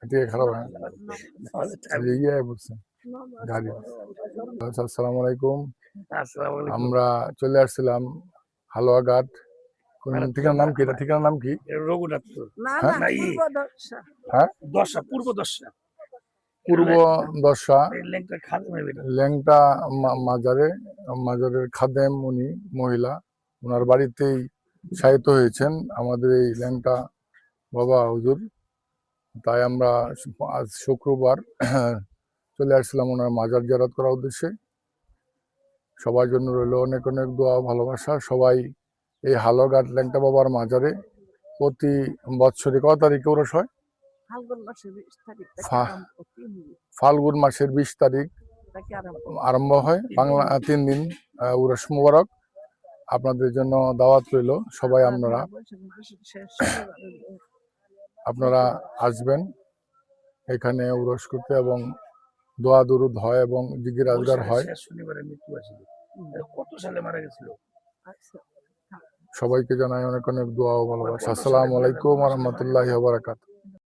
এদিকে খারাপ হয় ইয়ে বলছে গাড়ি। আচ্ছা, আসসালামু আলাইকুম। আমরা চলে আসছিলাম হালুয়াঘাট। কোন ঠিকানার নাম কি? এটা ঠিকানার নাম কি? রঘুনাথপুর হ্যাঁ হ্যাঁ দশা পূর্ব দশা পূর্ব দশা লেংটা খাদেমের বাড়ি। ল্যাংটা মাজারের খাদেম উনি মহিলা, ওনার বাড়িতেই শায়িত হয়েছেন আমাদের এই ল্যাংটা বাবা হুজুর। তাই আমরা আজ শুক্রবার চলে আসছিলাম ওনার মাজার জিয়ারত করার উদ্দেশ্যে। সবার জন্য রইল অনেক অনেক দোয়া ভালোবাসা। সবাই এই হালুয়াঘাট ল্যাংটা বাবার মাজারে প্রতি বৎসরে কত তারিখে ওরস হয়? ফাল্গুন মাসের 20 তারিখ আরম্ভ হয়। বাংলা 3 দিন উরস মুবারক। আপনাদের জন্য দাওয়াত রইল, সবাই আপনারা আসবেন এখানে উরস করতে এবং দোয়া দুরুদ হয় এবং জিকির আজগার হয়। শনিবারে মৃত্যু আসিল। কত সালে মারা গেছিল? সবাইকে জানাই অনেক অনেক দোয়া ও ভালোবাসা। আসসালামু আলাইকুম ওয়া রাহমাতুল্লাহি ওয়া বারাকাতুহু।